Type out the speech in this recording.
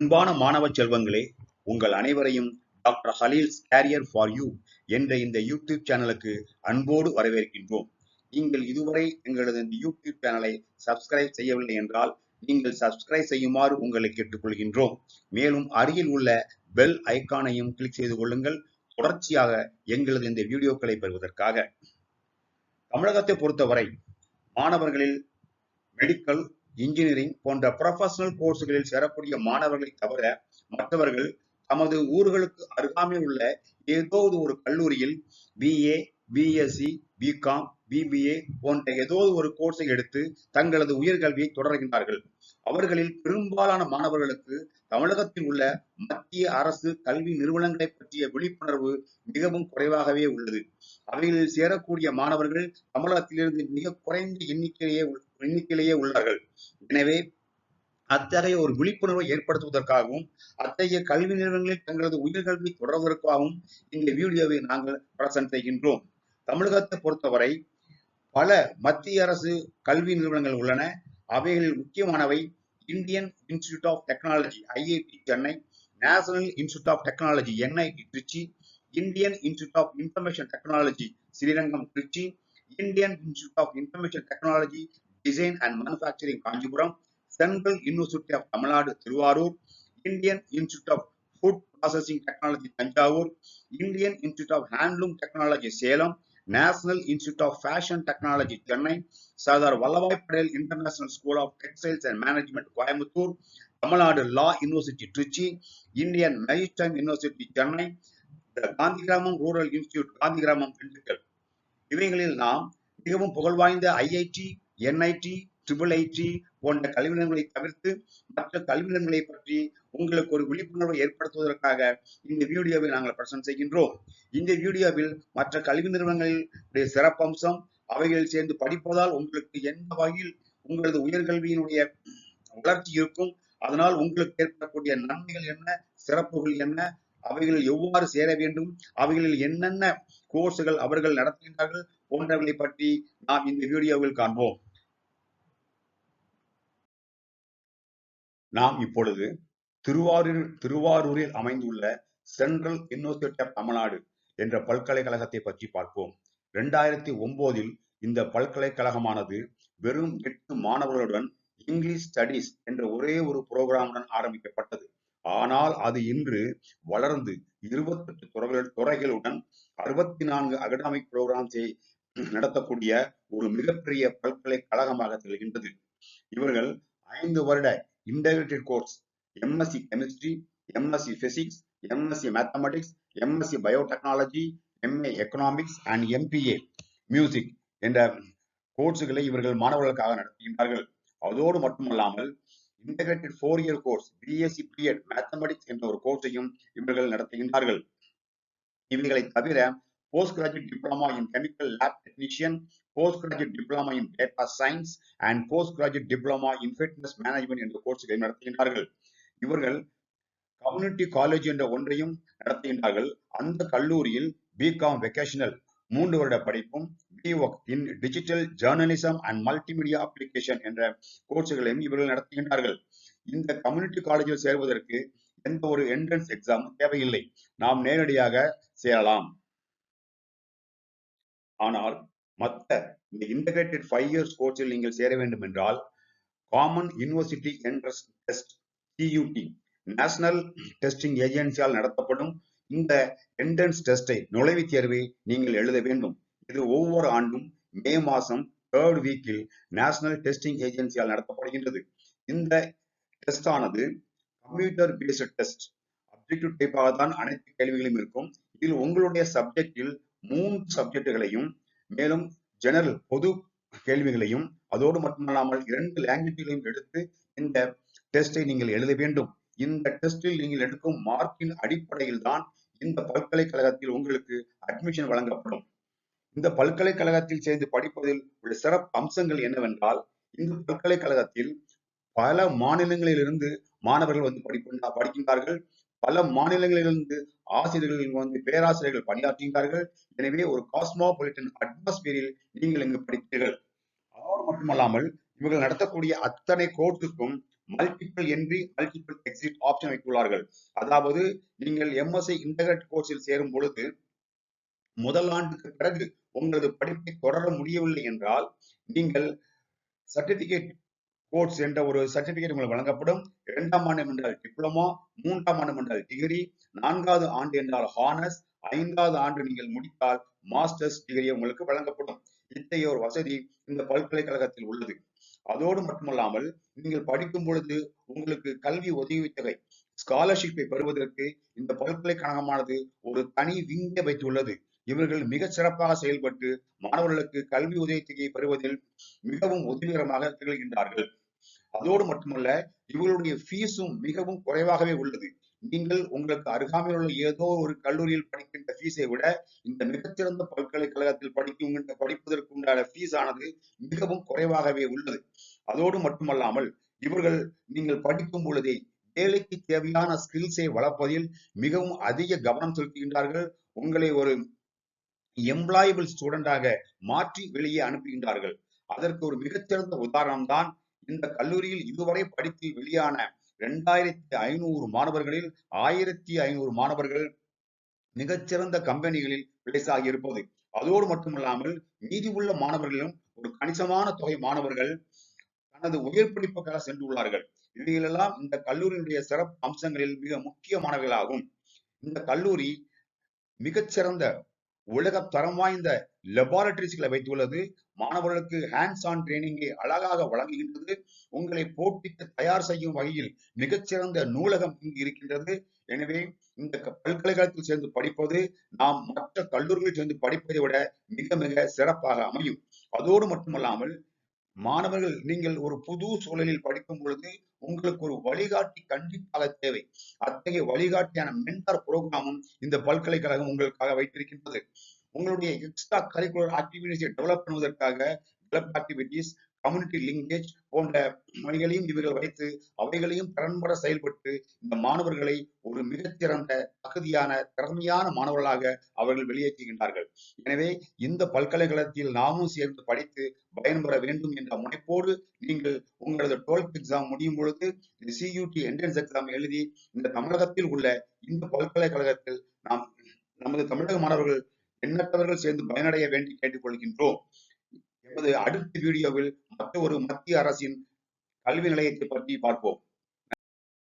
அன்பான மாணவ செல்வங்களே, உங்கள் அனைவரையும் டாக்டர் ஹலீல்ஸ் கேரியர் ஃபார் யூ என்ற இந்த யூடியூப் சேனலுக்கு அன்போடு வரவேற்கின்றோம். நீங்கள் இதுவரை எங்களது இந்த யூடியூப் சேனலை சப்ஸ்கிரைப் செய்யவில்லை என்றால் நீங்கள் சப்ஸ்கிரைப் செய்யுமாறு உங்களை கேட்டுக்கொள்கின்றோம். மேலும் அருகில் உள்ள பெல் ஐக்கானையும் கிளிக் செய்து கொள்ளுங்கள். தொடர்ச்சியாக எங்களது இந்த வீடியோக்களை பெறுவதற்காக. தமிழகத்தை பொறுத்தவரை மாணவர்களில் மெடிக்கல், இன்ஜினியரிங் போன்ற ப்ரொஃபஷனல் கோர்ஸ்களில் சேரக்கூடிய மாணவர்களை தவிர மற்றவர்கள் தமது ஊர்களுக்கு அருகாமையில் உள்ள ஏதோ ஒரு கல்லூரியில் BA, BSc, BCom, BBA போன்ற ஏதோ ஒரு கோர்ஸை எடுத்து தங்களது உயர்கல்வியை தொடர்கின்றார்கள். அவர்களில் பெரும்பாலான மாணவர்களுக்கு தமிழகத்தில் உள்ள மத்திய அரசு கல்வி நிறுவனங்களை பற்றிய விழிப்புணர்வு மிகவும் குறைவாகவே உள்ளது. அவைகளில் சேரக்கூடிய மாணவர்கள் தமிழகத்திலிருந்து மிக குறைந்த எண்ணிக்கையிலேயே உள்ளார்கள். எனவே அத்தகைய ஒரு விழிப்புணர்வை ஏற்படுத்துவதற்காகவும் அத்தகைய கல்வி நிறுவனங்களில் தங்களது உயர்கல்வி தொடர்வதற்காகவும் இந்த வீடியோவை நாங்கள் பிரசன்ட் செய்கின்றோம். தமிழகத்தை பொறுத்தவரை பல மத்திய அரசு கல்வி நிறுவனங்கள் உள்ளன. அவைகளில் முக்கியமானவை Indian Institute of Technology IIT Chennai, National Institute of Technology NIT Trichy, Indian Institute of Information Technology Srirangam Trichy, Indian Institute of Information Technology Design and Manufacturing Kanchipuram, Central University of Tamil Nadu Thiruvarur, Indian Institute of Food Processing Technology Thanjavur, Indian Institute of Handloom Technology Salem, National Institute of Fashion Technology Chennai, Sardar Vallabhbhai Patel International School of Textiles and Management Coimbatore, Tamil Nadu law university Trichy, Indian maritime university Chennai, Gandhigram rural institute Gandhigram Dindigul. இவைகளில் நாம் மிகவும் புகழ்வாய்ந்த IIT, NIT, IIIT போன்ற கல்வி நிறுவனங்களை தவிர்த்து மற்ற கல்வி நிறுவனங்களை பற்றி உங்களுக்கு ஒரு விழிப்புணர்வை ஏற்படுத்துவதற்காக இந்த வீடியோவை நாங்கள் பிரசன்ட் செய்கின்றோம். இந்த வீடியோவில் மற்ற கல்வி நிறுவனங்களுடைய சிறப்பம்சம், அவைகளில் சேர்ந்து படிப்பதால் உங்களுக்கு எந்த வகையில் உங்களது உயர்கல்வியினுடைய வளர்ச்சி இருக்கும், அதனால் உங்களுக்கு ஏற்படக்கூடிய நன்மைகள் என்ன, சிறப்புகள் என்ன, அவைகளில் எவ்வாறு சேர வேண்டும், அவைகளில் என்னென்ன கோர்ஸ்கள் அவர்கள் நடத்துகின்றார்கள் போன்றவர்களை பற்றி நாம் இந்த வீடியோவில் காண்போம். நாம் இப்பொழுது திருவாரூரில் அமைந்துள்ள சென்ட்ரல் யூனிவர்சிட்டி ஆஃப் தமிழ்நாடு என்ற பல்கலைக்கழகத்தை பற்றி பார்ப்போம். 2009 இந்த பல்கலைக்கழகமானது வெறும் 8 மாணவர்களுடன் இங்கிலீஷ் ஸ்டடீஸ் என்ற ஒரே ஒரு புரோகிராமுடன் ஆரம்பிக்கப்பட்டது. ஆனால் அது இன்று வளர்ந்து 28 துறைகளுடன் 64 அகடமிக் புரோகிராம்ஸை நடத்தக்கூடிய ஒரு மிகப்பெரிய பல்கலைக்கழகமாக திகழ்கின்றது. இவர்கள் 5 வருட integrated course MSc chemistry, MSc physics, MSc mathematics, MSc biotechnology, MA economics and MPA music என்ற கோர்ஸ்களை இவர்கள் மாணவர்களுக்காக நடத்துகின்றார்கள். அதோடு மட்டுமல்லாமல் integrated 4-year course BSc BEd mathematics என்ற ஒரு கோர்ஸையும் இவர்கள் நடத்துகின்றார்கள். இவைகளை தவிர post graduate diploma in chemical lab technician, post graduate diploma in data science and post graduate diploma in fitness management என்ற கோர்ஸ்களை நடத்துகின்றார்கள். இவர்கள் கம்யூனிட்டி காலேஜ் என்ற ஒன்றையும் நடத்துகின்றார்கள். அந்த கல்லூரியில் BCom வெகேஷனல் 3 வருட படிப்பும், BWork in digital journalism and multimedia application என்ற கோர்ஸ்களையும் இவர்கள் நடத்துகின்றார்கள். இந்த கம்யூனிட்டி காலேஜில் சேர்வதற்கு எந்த ஒரு என்ட்ரன்ஸ் எக்ஸாமும் தேவையில்லை. நாம் நேரடியாக சேரலாம். ஆனால் மற்ற இந்த இன்டகிரேட்டட் 5 years கோர்ஸில் நீங்கள் சேர வேண்டும் என்றால் common university entrance test CUT national testing ஏஜென்சியால் நடத்தப்படும் இந்த என்ட்ரன்ஸ் டெஸ்டை, நுழைவுத் தேர்வை நீங்கள் எழுத வேண்டும். இது ஒவ்வொரு ஆண்டும் மே மாதம் 3rd வீக்கில் நேஷனல் டெஸ்டிங் ஏஜென்சியால் நடத்தப்படுகின்றது. இந்த டெஸ்ட் ஆனது கம்ப்யூட்டர் பேஸ்ட் டெஸ்ட், அப்ஜெக்டிவ் டைப்பாக தான் அனைத்து கேள்விகளும் இருக்கும். இதில் உங்களுடைய சப்ஜெக்டில் 3 சப்ஜெக்டுகளையும், மேலும் ஜெனரல் பொது கேள்விகளையும், அதோடு மட்டுமல்லாமல் 2 லாங்குவேஜ்களையும் எடுத்து இந்த டெஸ்டை நீங்கள் எழுத வேண்டும். இந்த டெஸ்டில் நீங்கள் எடுக்கும் மார்க்கின் அடிப்படையில் தான் இந்த பல்கலைக்கழகத்தில் உங்களுக்கு அட்மிஷன் வழங்கப்படும். இந்த பல்கலைக்கழகத்தில் சேர்ந்து படிப்பதில் உள்ள சிறப்பு அம்சங்கள் என்னவென்றால், இந்த பல்கலைக்கழகத்தில் பல மாநிலங்களிலிருந்து மாணவர்கள் வந்து படிக்கின்றார்கள். பல மாநிலங்களிலிருந்து ஆசிரியர்கள் பேராசிரியர்கள் பணியாற்றுகின்றார்கள். எனவே ஒரு காஸ்மோபாலிட்டன் அட்மாஸ்பியரில் நீங்கள் இங்கு படித்தீர்கள். அதோடு மட்டுமல்லாமல் இவர்கள் நடத்தக்கூடிய அத்தனை கோர்ஸுக்கும் multiple entry multiple exit option வைத்துள்ளார்கள். அதாவது நீங்கள் எம்எஸ்சி இன்டகிரேட் கோர்ஸில் சேரும் பொழுது முதல் ஆண்டுக்கு பிறகு உங்களது படிப்பை தொடர முடியவில்லை என்றால் நீங்கள் சர்டிபிகேட் கோர்ஸ் என்ற ஒரு சர்டிபிகேட் உங்களுக்கு வழங்கப்படும். 2ஆம் ஆண்டு என்றால் டிப்ளமா, 3ஆம் ஆண்டு என்றால் டிகிரி, 4வது ஆண்டு என்றால் ஹானர்ஸ், 5வது ஆண்டு நீங்கள் முடித்தால் மாஸ்டர்ஸ் டிகிரி உங்களுக்கு வழங்கப்படும். இத்தகைய ஒரு வசதி இந்த பல்கலைக்கழகத்தில் உள்ளது. அதோடு மட்டுமல்லாமல் நீங்கள் படிக்கும் பொழுது உங்களுக்கு கல்வி உதவித்தொகை ஸ்காலர்ஷிப்பை பெறுவதற்கு இந்த பல்கலைக்கழகமானது ஒரு தனி விங்கை வைத்துள்ளது. இவர்கள் மிக சிறப்பாக செயல்பட்டு மாணவர்களுக்கு கல்வி உதவித்தொகையை பெறுவதில் மிகவும் உதவிகரமாக திகழ்கின்றார்கள். அதோடு மட்டுமல்ல, இவர்களுடைய ஃபீஸும் மிகவும் குறைவாகவே உள்ளது. நீங்கள் உங்களுக்கு அருகாமையில் உள்ள ஏதோ ஒரு கல்லூரியில் படிக்கின்ற ஃபீஸை விட இந்த மிகச்சிறந்த பல்கலைக்கழகத்தில் படிப்பதற்கு உண்டான ஃபீஸ் ஆனது மிகவும் குறைவாகவே உள்ளது. அதோடு மட்டுமல்லாமல் இவர்கள் நீங்கள் படிக்கும் பொழுதே வேலைக்கு தேவையான ஸ்கில்ஸை வளர்ப்பதில் மிகவும் அதிக கவனம் செலுத்துகின்றார்கள். உங்களை ஒரு எம்ப்ளாயபிள் ஸ்டூடெண்டாக மாற்றி வெளியே அனுப்புகின்றார்கள். அதற்கு ஒரு மிகச்சிறந்த உதாரணம் தான் இந்த கல்லூரியில் இதுவரை படித்து வெளியான 2500 மாணவர்களில் 1500 மாணவர்கள் மிகச்சிறந்த கம்பெனிகளில் பிளேஸ் ஆகி இருப்பது. அதோடு மட்டுமல்லாமல் மீதி உள்ள மாணவர்களும் ஒரு கணிசமான தொகை மாணவர்கள் தனது உயர் படிப்புக்காக சென்றுள்ளார்கள். இவைகளெல்லாம் இந்த கல்லூரியினுடைய சிறப்பு அம்சங்களில் மிக முக்கியமானவைகளாகும். இந்த கல்லூரி மிகச்சிறந்த உலக தரம் வாய்ந்த லெபார்டரிஸ்களை வைத்துள்ளது. மாணவர்களுக்கு ஹேண்ட்ஸ் ஆன் ட்ரைனிங்கை அழகாக வழங்குகின்றது. உங்களை போட்டிக்கு தயார் செய்யும் வகையில் மிகச்சிறந்த நூலகம் இங்கு இருக்கின்றது. எனவே இந்த பல்கலைக்கழகத்தில் சேர்ந்து படிப்பது நாம் மற்ற கல்லூரிகளில் சேர்ந்து படிப்பதை விட மிக மிக சிறப்பாக அமையும். அதோடு மட்டுமல்லாமல் மாணவர்கள் நீங்கள் ஒரு புது சூழலில் படிக்கும் பொழுது உங்களுக்கு ஒரு வழிகாட்டி கண்டிப்பாக தேவை. அத்தகைய வழிகாட்டியான மென்டார் புரோகிராமும் இந்த பல்கலைக்கழகம் உங்களுக்காக வைத்திருக்கின்றது. உங்களுடைய எக்ஸ்ட்ரா கரிக்குலர் ஆக்டிவிட்டிஸை டெவலப் பண்ணுவதற்காக கிளப் ஆக்டிவிட்டிஸ், கம்யூனிட்டி லிங்கேஜ் போன்ற வழிகளையும் இவர்கள் வைத்து அவைகளையும் திறன்பட செயல்பட்டு இந்த மாணவர்களை ஒரு மிகச்சிறந்த தகுதியான திறமையான மாணவர்களாக அவர்கள் வெளியேற்றுகின்றார்கள். எனவே இந்த பல்கலைக்கழகத்தில் நாமும் சேர்ந்து படித்து பயன்பெற வேண்டும் என்ற முனைப்போடு நீங்கள் உங்களது 12th எக்ஸாம் முடியும் பொழுது CUT என்ட்ரன்ஸ் எக்ஸாம் எழுதி இந்த தமிழகத்தில் உள்ள இந்த பல்கலைக்கழகத்தில் நாம் நமது தமிழக மாணவர்கள் எண்ணற்றவர்கள் சேர்ந்து பயனடைய வேண்டி கேட்டுக்கொள்கின்றோம். எமது அடுத்த வீடியோவில் மற்ற ஒரு மத்திய அரசின் கல்வி நிலையத்தை பற்றி பார்ப்போம்.